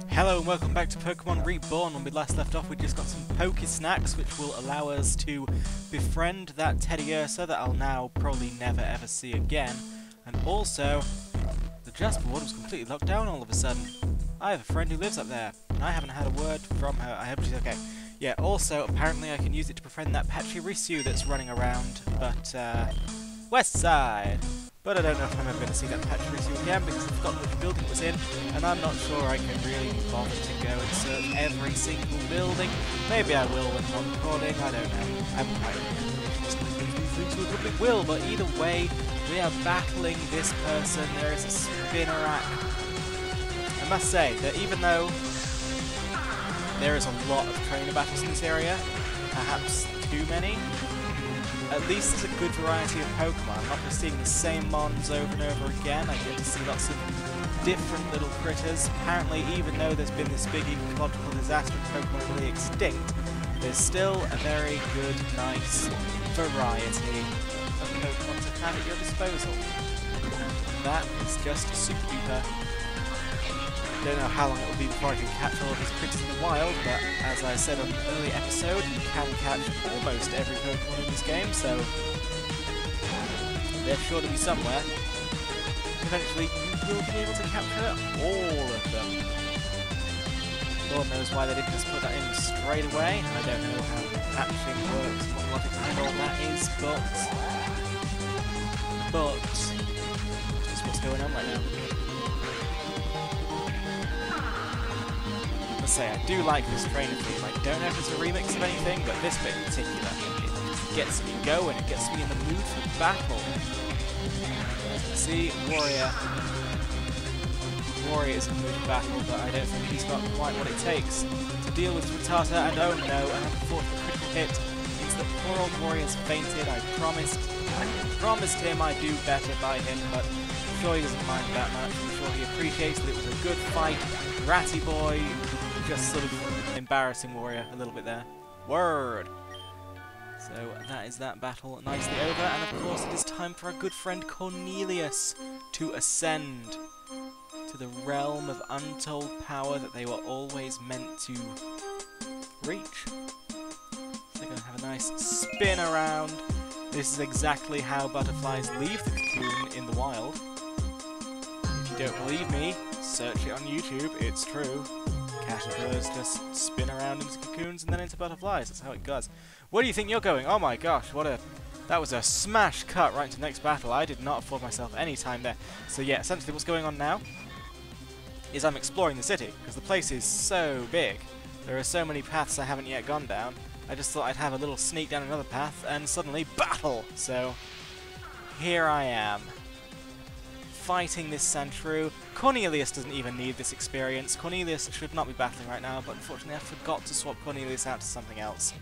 Hello and welcome back to Pokémon Reborn. When we last left off, we just got some Poké Snacks, which will allow us to befriend that Teddiursa that I'll now probably never ever see again. And also, the Jasper Ward was completely locked down all of a sudden. I have a friend who lives up there, and I haven't had a word from her. I hope she's okay. Yeah, also, apparently I can use it to befriend that Pachirisu that's running around, but, west side. But I don't know if I'm ever going to see that Pachirisu again because I've forgotten which building it was in, and I'm not sure I can really be bothered to go and search every single building. Maybe I will when I'm recording, I don't know. I'm quite things to a public will, but either way, we are battling this person. There is a Spinnerack. I must say that even though there is a lot of trainer battles in this area, perhaps too many, at least there's a good variety of Pokemon. I'm not just seeing the same Mons over and over again. I get to see lots of different little critters. Apparently, even though there's been this big ecological disaster and Pokemon are really extinct, there's still a very good, nice variety of Pokemon to have at your disposal. And that is just super duper. I don't know how long it will be before I can catch all of these critters in the wild, but as I said on an early episode, you can catch almost every Pokemon in this game, so they're sure to be somewhere. Eventually, you will be able to capture all of them. Lord knows why they didn't just put that in straight away. I don't know how catching works, what logic behind all that is, but just what's going on right now. Say, I do like this trainer theme. I don't know if it's a remix of anything, but this bit in particular, it gets me going, it gets me in the mood for battle. See, Warrior is in the mood for battle, but I don't think he's got quite what it takes to deal with Rattata, and oh no, an unfortunate critical hit means that poor old Warrior's fainted. I promised him I'd do better by him, but I'm sure he doesn't mind that much. I'm sure he appreciates that it was a good fight. Ratty boy just sort of embarrassing Warrior a little bit there. Word! So that is that battle nicely over, and of course it is time for our good friend Cornelius to ascend to the realm of untold power that they were always meant to reach. So they're going to have a nice spin around. This is exactly how butterflies leave the cocoon in the wild. If you don't believe me, search it on YouTube, it's true. Caterpillars just spin around into cocoons and then into butterflies. That's how it goes. Where do you think you're going? Oh my gosh, that was a smash cut right into the next battle. I did not afford myself any time there. So yeah, essentially what's going on now is I'm exploring the city, because the place is so big. There are so many paths I haven't yet gone down. I just thought I'd have a little sneak down another path, and suddenly, battle! So, here I am, fighting this Sandshrew. Cornelius doesn't even need this experience. Cornelius should not be battling right now, but unfortunately I forgot to swap Cornelius out to something else.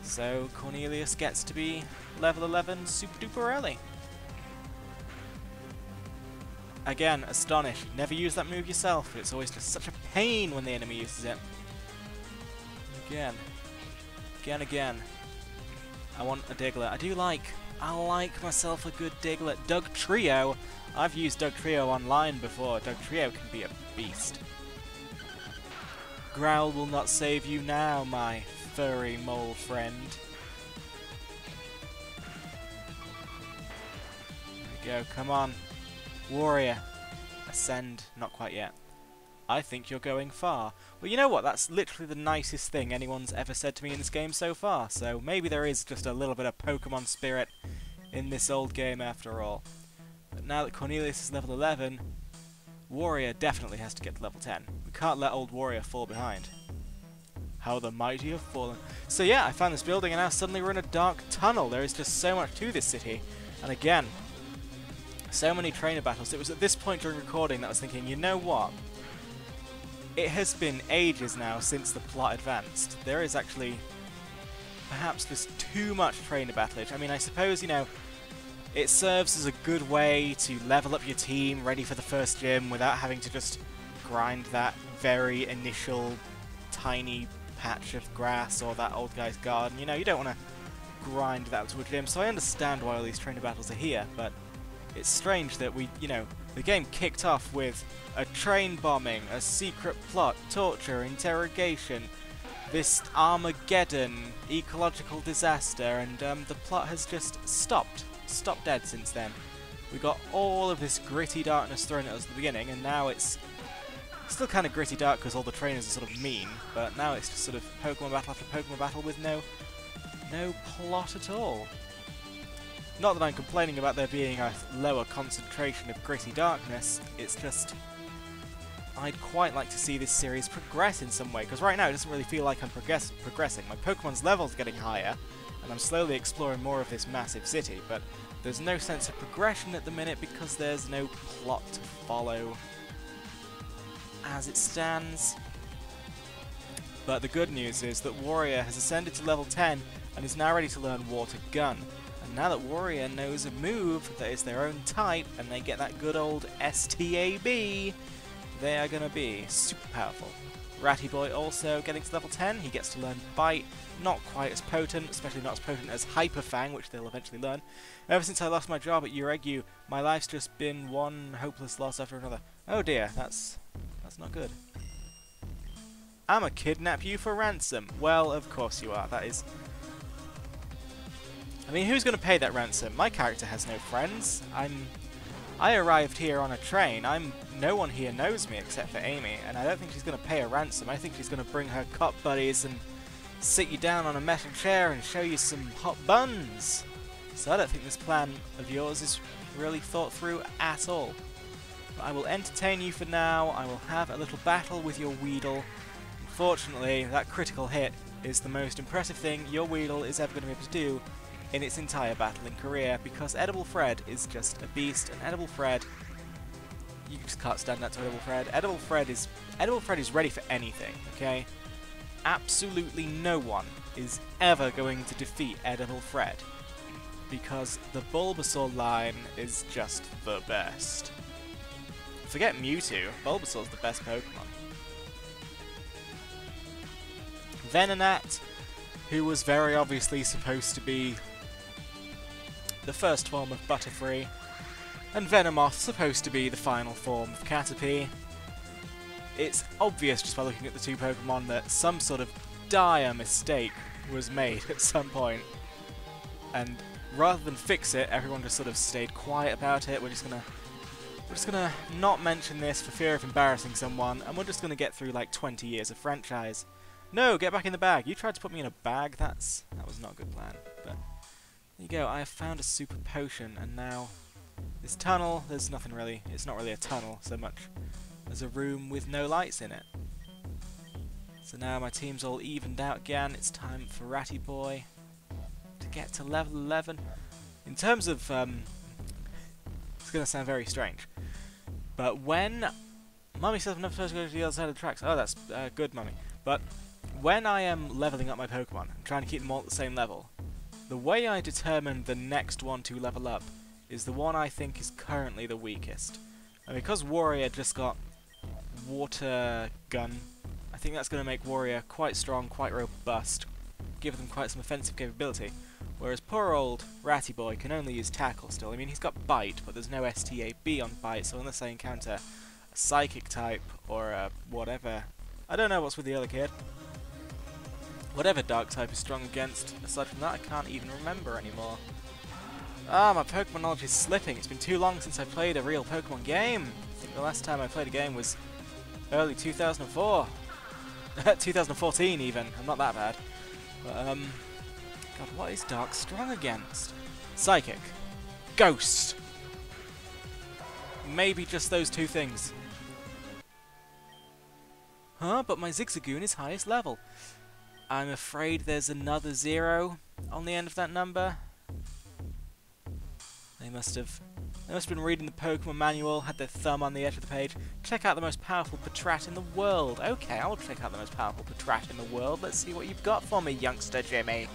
So Cornelius gets to be level 11 super duper early. Again, Astonish. Never use that move yourself. It's always just such a pain when the enemy uses it. Again. I want a Diglett. I like myself a good Diglett. Dugtrio. I've used Dugtrio online before. Dugtrio can be a beast. Growl will not save you now, my furry mole friend. There we go, come on. Warrior. Ascend. Not quite yet. I think you're going far. Well, you know what? That's literally the nicest thing anyone's ever said to me in this game so far. So maybe there is just a little bit of Pokemon spirit in this old game after all. But now that Cornelius is level 11, Warrior definitely has to get to level 10. We can't let old Warrior fall behind. How the mighty have fallen. So yeah, I found this building and now suddenly we're in a dark tunnel. There is just so much to this city. And again, so many trainer battles. It was at this point during recording that I was thinking, you know what? It has been ages now since the plot advanced. There is actually perhaps just too much trainer battlage. I mean, I suppose, you know, it serves as a good way to level up your team ready for the first gym without having to just grind that very initial tiny patch of grass or that old guy's garden. You know, you don't want to grind that to a gym, so I understand why all these trainer battles are here, but it's strange that we, you know, The game kicked off with a train bombing, a secret plot, torture, interrogation, this Armageddon, ecological disaster, and the plot has just stopped dead since then. We got all of this gritty darkness thrown at us at the beginning, and now it's still kind of gritty dark because all the trainers are sort of mean, but now it's just sort of Pokemon battle after Pokemon battle with no plot at all. Not that I'm complaining about there being a lower concentration of gritty darkness, it's just I'd quite like to see this series progress in some way, because right now it doesn't really feel like I'm progressing. My Pokemon's levels are getting higher, and I'm slowly exploring more of this massive city, but there's no sense of progression at the minute because there's no plot to follow as it stands. But the good news is that Warrior has ascended to level 10 and is now ready to learn Water Gun. And now that Warrior knows a move that is their own type and they get that good old STAB, they are going to be super powerful. Ratty Boy also getting to level 10, he gets to learn Bite, not quite as potent, especially not as potent as Hyper Fang, which they'll eventually learn. Ever since I lost my job at Uregu, my life's just been one hopeless loss after another. Oh dear, that's not good. I'ma kidnap you for ransom. Well, of course you are, that is... I mean, who's going to pay that ransom? My character has no friends. I arrived here on a train. No one here knows me except for Amy, and I don't think she's going to pay a ransom. I think she's going to bring her cop buddies and sit you down on a metal chair and show you some hot buns. So I don't think this plan of yours is really thought through at all. But I will entertain you for now. I will have a little battle with your Weedle. Unfortunately, that critical hit is the most impressive thing your Weedle is ever going to be able to do in its entire battling career, because Edible Fred is just a beast, and Edible Fred, you just can't stand that to Edible Fred. Edible Fred is ready for anything, okay? Absolutely no one is ever going to defeat Edible Fred, because the Bulbasaur line is just the best. Forget Mewtwo, Bulbasaur's the best Pokemon. Venonat, who was very obviously supposed to be the first form of Butterfree, and Venomoth supposed to be the final form of Caterpie. It's obvious just by looking at the two Pokemon that some sort of dire mistake was made at some point, and rather than fix it, everyone just sort of stayed quiet about it. We're just gonna not mention this for fear of embarrassing someone, and we're just gonna get through like 20 years of franchise. No, get back in the bag. You tried to put me in a bag. That was not a good plan. But there you go. I have found a super potion, and now this tunnel. There's nothing really. It's not really a tunnel so much as a room with no lights in it. So now my team's all evened out again. It's time for Ratty Boy to get to level 11. In terms of, it's going to sound very strange, but when Mummy says I'm never supposed to go to the other side of the tracks. Oh, that's good, Mummy. But when I am leveling up my Pokemon, I'm trying to keep them all at the same level, the way I determine the next one to level up is the one I think is currently the weakest. And because Warrior just got Water Gun, I think that's going to make Warrior quite strong, quite robust, give them quite some offensive capability, whereas poor old Ratty Boy can only use Tackle still. I mean, he's got Bite, but there's no STAB on Bite, so unless I encounter a Psychic type or a whatever, I don't know what's with the other kid. Whatever Dark type is strong against, aside from that, I can't even remember anymore. Ah, my Pokemon knowledge is slipping. It's been too long since I played a real Pokemon game. I think the last time I played a game was early 2004. 2014 even. I'm not that bad. But, God, what is Dark strong against? Psychic. Ghost. Maybe just those two things. Huh? But my Zigzagoon is highest level. I'm afraid there's another 0 on the end of that number. They must have been reading the Pokemon manual, had their thumb on the edge of the page. Check out the most powerful Patrat in the world. Okay, I'll check out the most powerful Patrat in the world. Let's see what you've got for me, youngster Jimmy.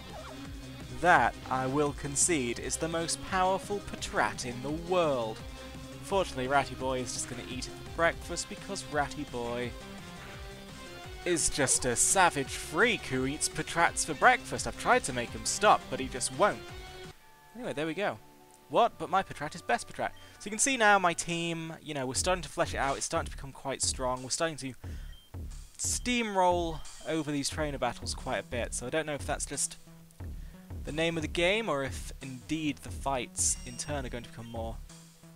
That, I will concede, is the most powerful Patrat in the world. Unfortunately, Ratty Boy is just going to eat it for breakfast because Ratty Boy is just a savage freak who eats Patrats for breakfast. I've tried to make him stop, but he just won't. Anyway, there we go. What? But my Patrat is best Patrat. So you can see now my team, you know, we're starting to flesh it out. It's starting to become quite strong. We're starting to steamroll over these trainer battles quite a bit. So I don't know if that's just the name of the game or if indeed the fights in turn are going to become more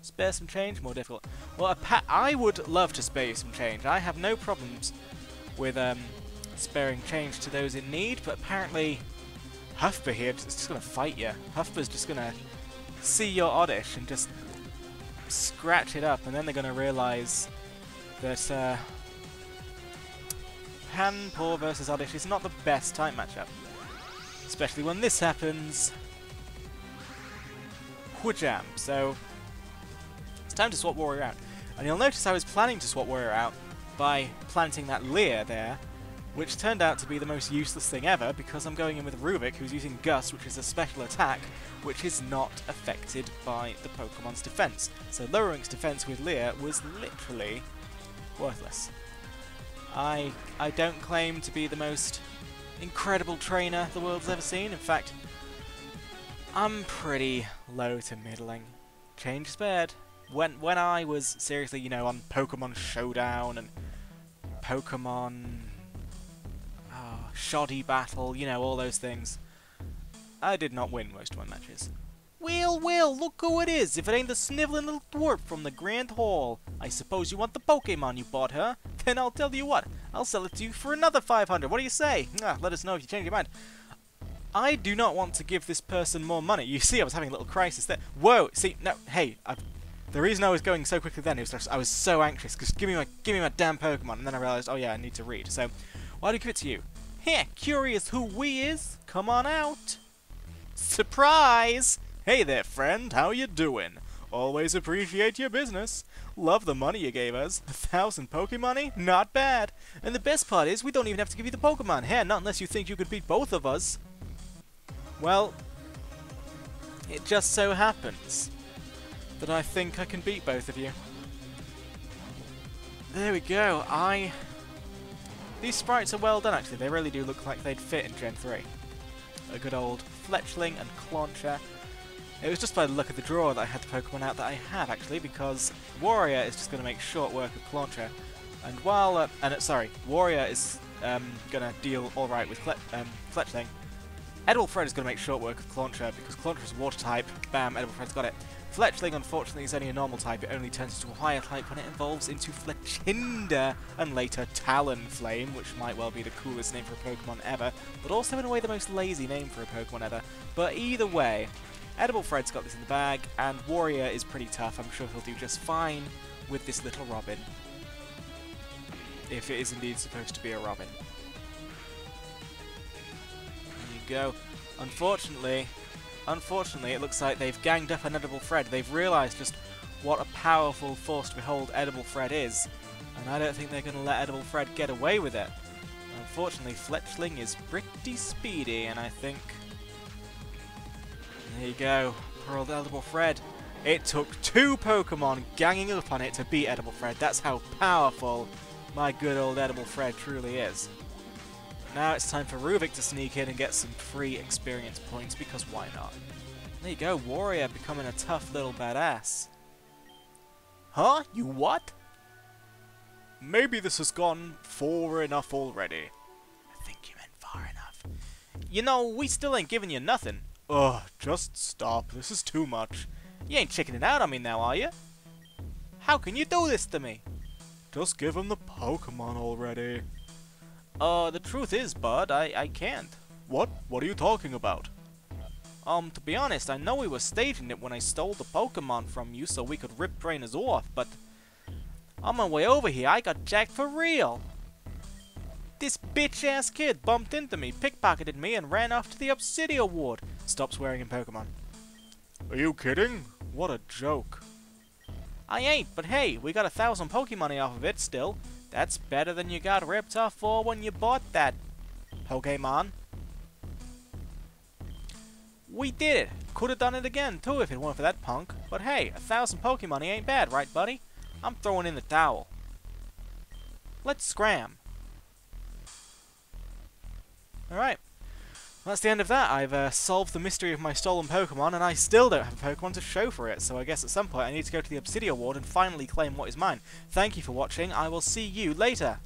spare some change, more difficult. Well, I would love to spare you some change. I have no problems with sparing change to those in need, but apparently Huffbuh here is just going to fight you. Huffbuh's just going to see your Oddish and just scratch it up, and then they're going to realise that Panpour versus Oddish is not the best type matchup. Especially when this happens. Whajam. So it's time to swap Warrior out. And you'll notice I was planning to swap Warrior out by planting that Leer there, which turned out to be the most useless thing ever because I'm going in with Rubik, who's using Gust, which is a special attack, which is not affected by the Pokemon's defense. So lowering its defense with Leer was literally worthless. I don't claim to be the most incredible trainer the world's ever seen. In fact, I'm pretty low to middling. Change spared. When I was seriously, you know, on Pokemon Showdown and Pokemon Shoddy Battle, you know, all those things, I did not win most of my matches. Well, look who it is. If it ain't the sniveling little dwarf from the Grand Hall. I suppose you want the Pokemon you bought, huh? Then I'll tell you what. I'll sell it to you for another 500. What do you say? Let us know if you change your mind. I do not want to give this person more money. You see, I was having a little crisis there. Whoa! See, no, hey, the reason I was going so quickly then is just I was so anxious because give me my damn Pokemon, and then I realised, oh yeah, I need to read. So, why do I give it to you? Here, curious who we is? Come on out. Surprise! Hey there, friend. How you doing? Always appreciate your business. Love the money you gave us. 1,000 Pokemoney? Not bad. And the best part is, we don't even have to give you the Pokemon. Here, not unless you think you could beat both of us. Well, it just so happens that I think I can beat both of you. There we go. These sprites are well done, actually. They really do look like they'd fit in Gen 3. A good old Fletchling and Clauncher. It was just by the look of the draw that I had the Pokemon out that I have, actually, because Warrior is just going to make short work of Clauncher. And while... Warrior is going to deal alright with Fletchling. Edible Fred is going to make short work of Clauncher, because Clauncher is Water type. Bam, Edible Fred's got it. Fletchling, unfortunately, is only a normal type. It only turns into a higher type when it evolves into Fletchinder, and later Talonflame, which might well be the coolest name for a Pokemon ever, but also in a way the most lazy name for a Pokemon ever. But either way, Edible Fred's got this in the bag, and Warrior is pretty tough. I'm sure he'll do just fine with this little Robin. If it is indeed supposed to be a Robin. There you go. Unfortunately, it looks like they've ganged up on Edible Fred. They've realised just what a powerful force to behold Edible Fred is, and I don't think they're going to let Edible Fred get away with it. Unfortunately, Fletchling is pretty speedy, and I think... There you go, poor old Edible Fred. It took 2 Pokemon ganging up on it to beat Edible Fred. That's how powerful my good old Edible Fred truly is. Now it's time for Rubik to sneak in and get some free experience points, because why not? There you go, Warrior becoming a tough little badass. Huh? You what? Maybe this has gone far enough already. I think you meant far enough. You know, we still ain't giving you nothing. Ugh, just stop. This is too much. You ain't chickening out on me now, are you? How can you do this to me? Just give him the Pokemon already. The truth is, bud, I can't. What? What are you talking about? To be honest, I know we were staging it when I stole the Pokemon from you so we could rip trainers off, but on my way over here, I got jacked for real. This bitch-ass kid bumped into me, pickpocketed me, and ran off to the Obsidian Ward. Stop swearing in Pokemon. Are you kidding? What a joke. I ain't, but hey, we got 1,000 Pokemoney off of it still. That's better than you got ripped off for when you bought that Pokemon. We did it. Could have done it again too if it weren't for that punk. But hey, 1,000 Pokemoney ain't bad, right, buddy? I'm throwing in the towel. Let's scram. Alright. That's the end of that. I've solved the mystery of my stolen Pokemon, and I still don't have a Pokemon to show for it, so I guess at some point I need to go to the Obsidian Ward and finally claim what is mine. Thank you for watching. I will see you later.